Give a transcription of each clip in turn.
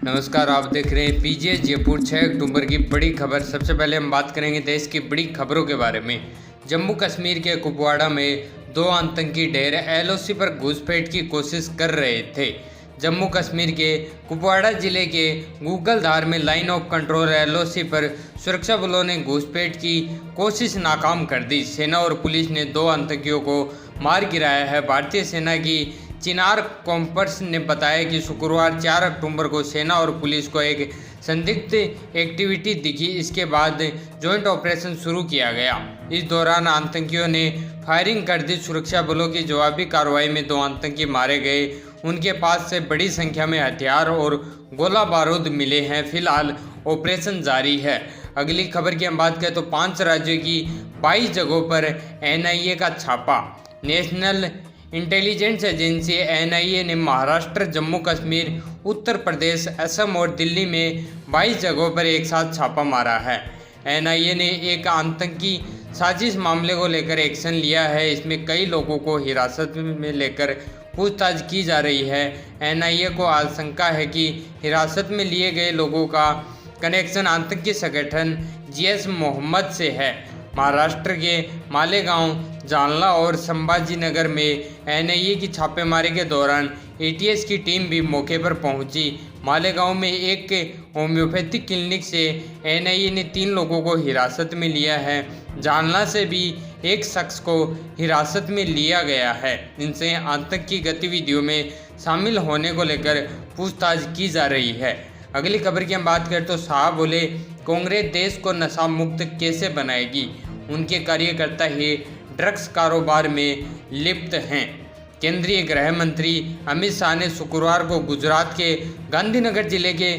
नमस्कार, आप देख रहे हैं पीजीएस जयपुर। 6 अक्टूबर की बड़ी खबर। सबसे पहले हम बात करेंगे देश की बड़ी खबरों के बारे में। जम्मू कश्मीर के कुपवाड़ा में 2 आतंकी ढेर एलओसी पर घुसपैठ की कोशिश कर रहे थे। जम्मू कश्मीर के कुपवाड़ा जिले के गूगलधार में लाइन ऑफ कंट्रोल एलओसी पर सुरक्षा बलों ने घुसपैठ की कोशिश नाकाम कर दी। सेना और पुलिस ने 2 आतंकियों को मार गिराया है। भारतीय सेना की चिनार कॉम्पर्स ने बताया कि शुक्रवार 4 अक्टूबर को सेना और पुलिस को एक संदिग्ध एक्टिविटी दिखी। इसके बाद जॉइंट ऑपरेशन शुरू किया गया। इस दौरान आतंकियों ने फायरिंग कर दी। सुरक्षा बलों की जवाबी कार्रवाई में 2 आतंकी मारे गए। उनके पास से बड़ी संख्या में हथियार और गोला बारूद मिले हैं। फिलहाल ऑपरेशन जारी है। अगली खबर की हम बात करें तो 5 राज्यों की 22 जगहों पर एनआईए का छापा। नेशनल इंटेलिजेंस एजेंसी एनआईए ने महाराष्ट्र, जम्मू कश्मीर, उत्तर प्रदेश, असम और दिल्ली में 22 जगहों पर एक साथ छापा मारा है। एनआईए ने एक आतंकी साजिश मामले को लेकर एक्शन लिया है। इसमें कई लोगों को हिरासत में लेकर पूछताछ की जा रही है। एनआईए को आशंका है कि हिरासत में लिए गए लोगों का कनेक्शन आतंकी संगठन जैश मोहम्मद से है। महाराष्ट्र के मालेगांव, जालना और संभाजीनगर में एनआईए की छापेमारी के दौरान एटीएस की टीम भी मौके पर पहुंची। मालेगांव में एक होम्योपैथिक क्लिनिक से एनआईए ने 3 लोगों को हिरासत में लिया है। जालना से भी एक शख्स को हिरासत में लिया गया है। इनसे आतंकी गतिविधियों में शामिल होने को लेकर पूछताछ की जा रही है। अगली खबर की हम बात करें तो शाह बोले, कांग्रेस देश को नशा मुक्त कैसे बनाएगी। उनके कार्यकर्ता ही ड्रग्स कारोबार में लिप्त हैं। केंद्रीय गृह मंत्री अमित शाह ने शुक्रवार को गुजरात के गांधीनगर जिले के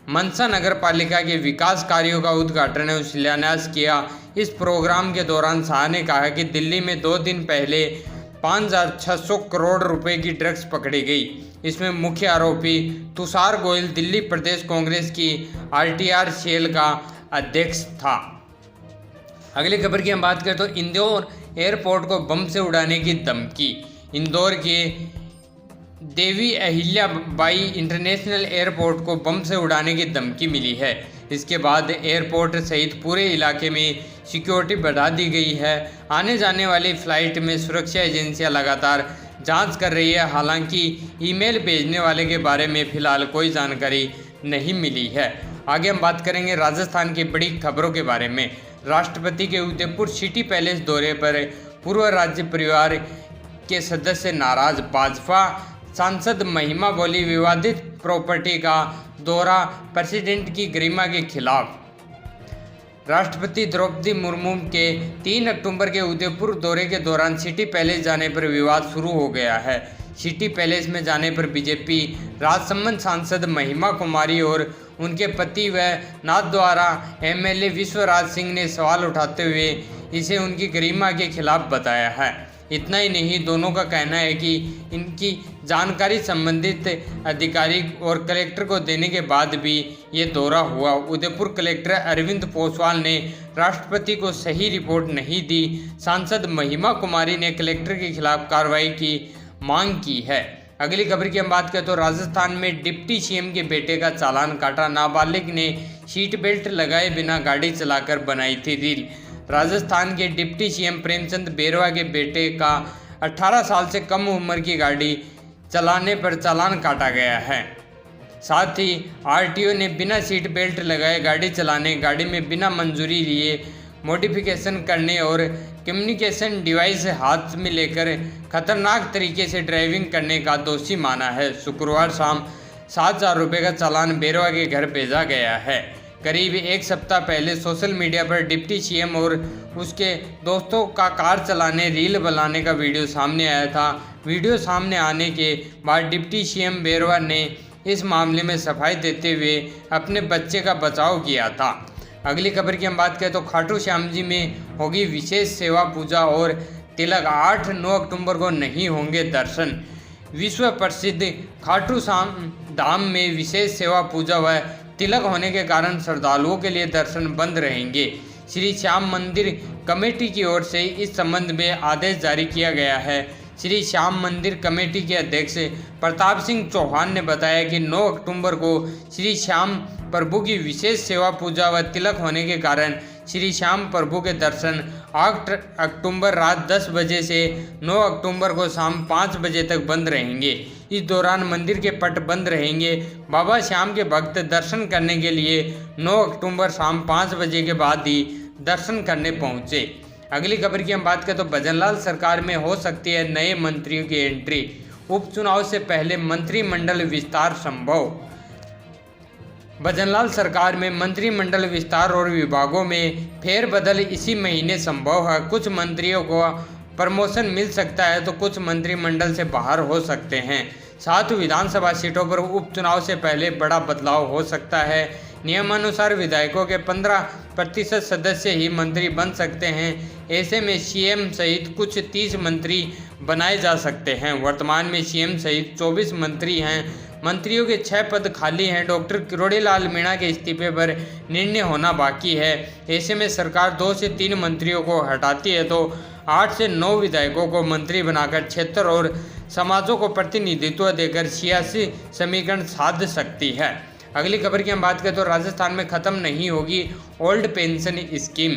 मनसा नगर पालिका के विकास कार्यों का उद्घाटन और शिलान्यास किया। इस प्रोग्राम के दौरान शाह ने कहा कि दिल्ली में 2 दिन पहले 5,600 करोड़ रुपए की ड्रग्स पकड़ी गई। इसमें मुख्य आरोपी तुषार गोयल दिल्ली प्रदेश कांग्रेस की आरटीआर सेल का अध्यक्ष था। अगली खबर की हम बात करें तो इंदौर एयरपोर्ट को बम से उड़ाने की धमकी। इंदौर के देवी अहिल्याबाई इंटरनेशनल एयरपोर्ट को बम से उड़ाने की धमकी मिली है। इसके बाद एयरपोर्ट सहित पूरे इलाके में सिक्योरिटी बढ़ा दी गई है। आने जाने वाली फ्लाइट में सुरक्षा एजेंसियां लगातार जांच कर रही है। हालांकि ईमेल भेजने वाले के बारे में फिलहाल कोई जानकारी नहीं मिली है। आगे हम बात करेंगे राजस्थान की बड़ी खबरों के बारे में। राष्ट्रपति के उदयपुर सिटी पैलेस दौरे पर पूर्व राज्य परिवार के सदस्य नाराज। भाजपा सांसद महिमा बोली, विवादित प्रॉपर्टी का दौरा प्रेसिडेंट की गरिमा के खिलाफ। राष्ट्रपति द्रौपदी मुर्मू के 3 अक्टूबर के उदयपुर दौरे के दौरान सिटी पैलेस जाने पर विवाद शुरू हो गया है। सिटी पैलेस में जाने पर बीजेपी राजसमंद सांसद महिमा कुमारी और उनके पति व नाथद्वारा एमएलए विश्वराज सिंह ने सवाल उठाते हुए इसे उनकी गरिमा के खिलाफ बताया है। इतना ही नहीं, दोनों का कहना है कि इनकी जानकारी संबंधित अधिकारी और कलेक्टर को देने के बाद भी ये दौरा हुआ। उदयपुर कलेक्टर अरविंद पोसवाल ने राष्ट्रपति को सही रिपोर्ट नहीं दी। सांसद महिमा कुमारी ने कलेक्टर के खिलाफ कार्रवाई की मांग की है। अगली खबर की हम बात करें तो राजस्थान में डिप्टी सीएम के बेटे का चालान काटा। नाबालिग ने सीट बेल्ट लगाए बिना गाड़ी चलाकर बनाई थी रील। राजस्थान के डिप्टी सीएम प्रेमचंद बैरवा के बेटे का 18 साल से कम उम्र की गाड़ी चलाने पर चालान काटा गया है। साथ ही आरटीओ ने बिना सीट बेल्ट लगाए गाड़ी चलाने, गाड़ी में बिना मंजूरी लिए मॉडिफिकेशन करने और कम्युनिकेशन डिवाइस हाथ में लेकर खतरनाक तरीके से ड्राइविंग करने का दोषी माना है। शुक्रवार शाम 7,000 रुपये का चालान बैरवा के घर भेजा गया है। करीब 1 सप्ताह पहले सोशल मीडिया पर डिप्टी सीएम और उसके दोस्तों का कार चलाने, रील बनाने का वीडियो सामने आया था। वीडियो सामने आने के बाद डिप्टी सीएम बैरवा ने इस मामले में सफाई देते हुए अपने बच्चे का बचाव किया था। अगली खबर की हम बात करें तो खाटू श्याम जी में होगी विशेष सेवा पूजा और तिलक। 8-9 अक्टूबर को नहीं होंगे दर्शन। विश्व प्रसिद्ध खाटू श्याम धाम में विशेष सेवा पूजा व तिलक होने के कारण श्रद्धालुओं के लिए दर्शन बंद रहेंगे। श्री श्याम मंदिर कमेटी की ओर से इस संबंध में आदेश जारी किया गया है। श्री श्याम मंदिर कमेटी के अध्यक्ष प्रताप सिंह चौहान ने बताया कि 9 अक्टूबर को श्री श्याम प्रभु की विशेष सेवा पूजा व तिलक होने के कारण श्री श्याम प्रभु के दर्शन 8 अक्टूबर रात 10 बजे से 9 अक्टूबर को शाम 5 बजे तक बंद रहेंगे। इस दौरान मंदिर के पट बंद रहेंगे। बाबा श्याम के भक्त दर्शन करने के लिए 9 अक्टूबर शाम 5 बजे के बाद ही दर्शन करने पहुंचे। अगली खबर की हम बात करें तो भजनलाल सरकार में हो सकती है नए मंत्रियों की एंट्री। उपचुनाव से पहले मंत्रिमंडल विस्तार संभव। भजनलाल सरकार में मंत्रिमंडल विस्तार और विभागों में फेरबदल इसी महीने संभव है। कुछ मंत्रियों को प्रमोशन मिल सकता है तो कुछ मंत्रिमंडल से बाहर हो सकते हैं। 7 विधानसभा सीटों पर उपचुनाव से पहले बड़ा बदलाव हो सकता है। नियमानुसार विधायकों के 15% सदस्य ही मंत्री बन सकते हैं। ऐसे में सीएम सहित कुछ 30 मंत्री बनाए जा सकते हैं। वर्तमान में सीएम सहित 24 मंत्री हैं। मंत्रियों के 6 पद खाली हैं। डॉक्टर किरोड़ीलाल मीणा के इस्तीफे पर निर्णय होना बाकी है। ऐसे में सरकार 2 से 3 मंत्रियों को हटाती है तो 8 से 9 विधायकों को मंत्री बनाकर क्षेत्र और समाजों को प्रतिनिधित्व देकर सियासी समीकरण साध सकती है। अगली खबर की हम बात करें तो राजस्थान में खत्म नहीं होगी ओल्ड पेंशन स्कीम।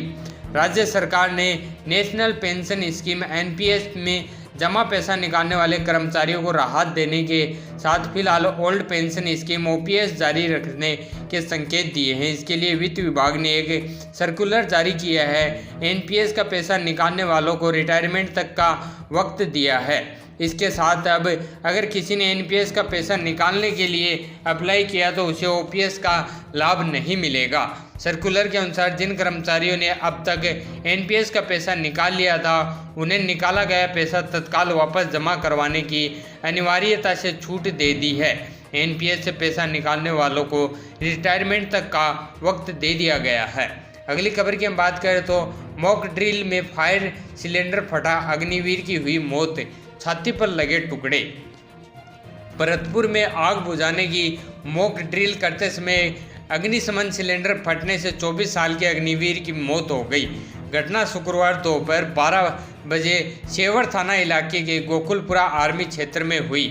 राज्य सरकार ने नेशनल पेंशन स्कीम एनपीएस में जमा पैसा निकालने वाले कर्मचारियों को राहत देने के साथ फिलहाल ओल्ड पेंशन स्कीम ओपीएस जारी रखने के संकेत दिए हैं। इसके लिए वित्त विभाग ने एक सर्कुलर जारी किया है। एनपीएस का पैसा निकालने वालों को रिटायरमेंट तक का वक्त दिया है। इसके साथ अब अगर किसी ने एनपीएस का पैसा निकालने के लिए अप्लाई किया तो उसे ओपीएस का लाभ नहीं मिलेगा। सर्कुलर के अनुसार जिन कर्मचारियों ने अब तक एनपीएस का पैसा निकाल लिया था उन्हें निकाला गया पैसा तत्काल वापस जमा करवाने की अनिवार्यता से छूट दे दी है। एनपीएस से पैसा निकालने वालों को रिटायरमेंट तक का वक्त दे दिया गया है। अगली खबर की हम बात करें तो मॉक ड्रिल में फायर सिलेंडर फटा, अग्निवीर की हुई मौत, छाती पर लगे टुकड़े। भरतपुर में आग बुझाने की मॉक ड्रिल करते समय अग्निशमन सिलेंडर फटने से 24 साल के अग्निवीर की मौत हो गई। घटना शुक्रवार दोपहर 12 बजे शेवर थाना इलाके के गोकुलपुरा आर्मी क्षेत्र में हुई।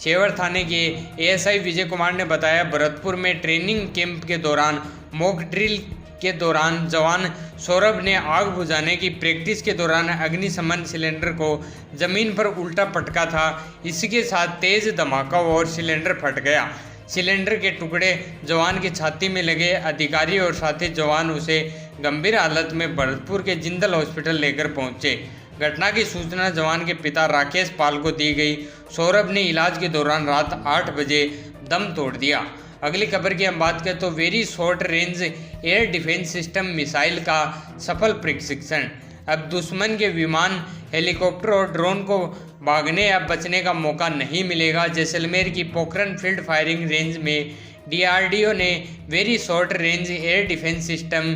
शेवर थाने के एएसआई विजय कुमार ने बताया, भरतपुर में ट्रेनिंग कैंप के दौरान मॉक ड्रिल के दौरान जवान सौरभ ने आग बुझाने की प्रैक्टिस के दौरान अग्निशमन सिलेंडर को जमीन पर उल्टा पटका था। इसके साथ तेज धमाका और सिलेंडर फट गया। सिलेंडर के टुकड़े जवान की छाती में लगे। अधिकारी और साथी जवान उसे गंभीर हालत में भरतपुर के जिंदल हॉस्पिटल लेकर पहुंचे। घटना की सूचना जवान के पिता राकेश पाल को दी गई। सौरभ ने इलाज के दौरान रात 8 बजे दम तोड़ दिया। अगली खबर की हम बात करें तो very short range air defence system missile का सफल प्रशिक्षण। अब दुश्मन के विमान, हेलीकॉप्टर और ड्रोन को भागने या बचने का मौका नहीं मिलेगा। जैसलमेर की पोखरण फील्ड फायरिंग रेंज में डीआरडीओ ने very short range air defence system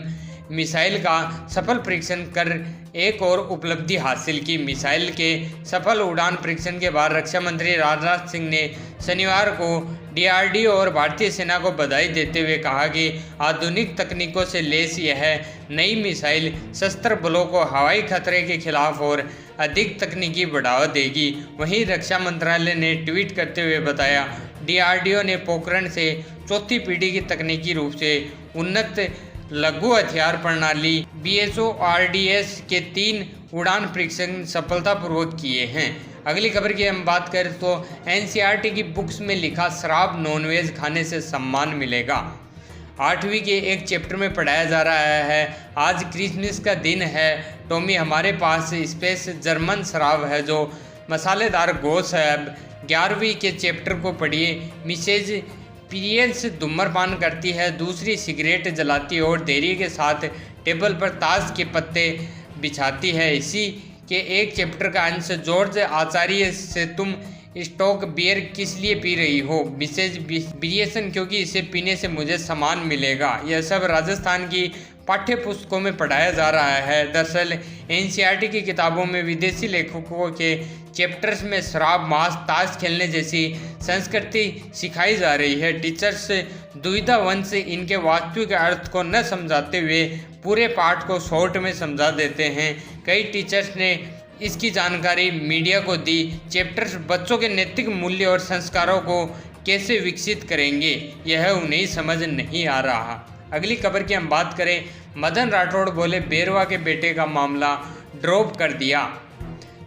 missile का सफल परीक्षण कर एक और उपलब्धि हासिल की। मिसाइल के सफल उड़ान परीक्षण के बाद रक्षा मंत्री राजनाथ सिंह ने शनिवार को डीआरडीओ और भारतीय सेना को बधाई देते हुए कहा कि आधुनिक तकनीकों से लैस यह नई मिसाइल सशस्त्र बलों को हवाई खतरे के खिलाफ और अधिक तकनीकी बढ़ावा देगी। वहीं रक्षा मंत्रालय ने ट्वीट करते हुए बताया, डीआरडीओ ने पोखरण से 4थी पीढ़ी की तकनीकी रूप से उन्नत लघु हथियार प्रणाली BSORDS के 3 उड़ान परीक्षण सफलतापूर्वक किए हैं। अगली खबर की हम बात करें तो NCERT की बुक्स में लिखा शराब नॉनवेज खाने से सम्मान मिलेगा। 8वीं के एक चैप्टर में पढ़ाया जा रहा है, आज क्रिसमस का दिन है टॉमी, हमारे पास स्पेस जर्मन शराब है जो मसालेदार गोश्त है। अब 11वीं के चैप्टर को पढ़िए। मिसेज पीरियंस धूम्रपान करती है, दूसरी सिगरेट जलाती और देरी के साथ टेबल पर ताश के पत्ते बिछाती है। इसी के एक चैप्टर का अंश, जॉर्ज आचार्य से तुम स्टॉक बियर किस लिए पी रही हो मिसेज बिरियसन, क्योंकि इसे पीने से मुझे सम्मान मिलेगा। यह सब राजस्थान की पाठ्य पुस्तकों में पढ़ाया जा रहा है। दरअसल NCERT की किताबों में विदेशी लेखकों के चैप्टर्स में शराब, मांस, ताश खेलने जैसी संस्कृति सिखाई जा रही है। टीचर्स दुविधा वंश इनके वास्तविक अर्थ को न समझाते हुए पूरे पाठ को शॉर्ट में समझा देते हैं। कई टीचर्स ने इसकी जानकारी मीडिया को दी। चैप्टर्स बच्चों के नैतिक मूल्य और संस्कारों को कैसे विकसित करेंगे, यह उन्हें समझ नहीं आ रहा। अगली खबर की हम बात करें, मदन राठौड़ बोले बेरवा के बेटे का मामला ड्रॉप कर दिया।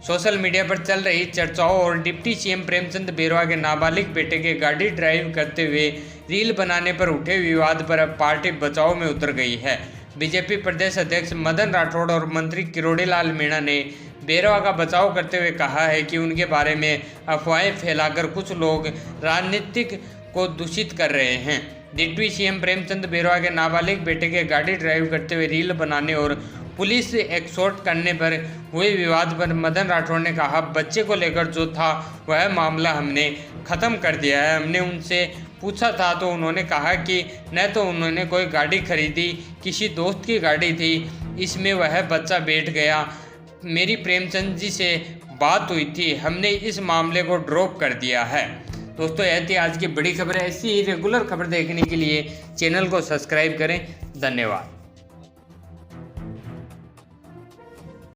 सोशल मीडिया पर चल रही चर्चाओं और डिप्टी सीएम प्रेमचंद बेरवा के नाबालिग बेटे के गाड़ी ड्राइव करते हुए रील बनाने पर उठे विवाद पर अब पार्टी बचाव में उतर गई है। बीजेपी प्रदेश अध्यक्ष मदन राठौड़ और मंत्री किरोड़ी लाल मीणा ने बेरवा का बचाव करते हुए कहा है कि उनके बारे में अफवाहें फैलाकर कुछ लोग राजनीतिक को दूषित कर रहे हैं। डिप्टी सीएम प्रेमचंद बेरवा के नाबालिग बेटे के गाड़ी ड्राइव करते हुए रील बनाने और पुलिस एक्सोर्ट करने पर हुए विवाद पर मदन राठौड़ ने कहा, बच्चे को लेकर जो था वह मामला हमने ख़त्म कर दिया है। हमने उनसे पूछा था तो उन्होंने कहा कि न तो उन्होंने कोई गाड़ी खरीदी, किसी दोस्त की गाड़ी थी, इसमें वह बच्चा बैठ गया। मेरी प्रेमचंद जी से बात हुई थी, हमने इस मामले को ड्रॉप कर दिया है। दोस्तों, यह थी आज की बड़ी खबर। ऐसी ही रेगुलर खबर देखने के लिए चैनल को सब्सक्राइब करें। धन्यवाद।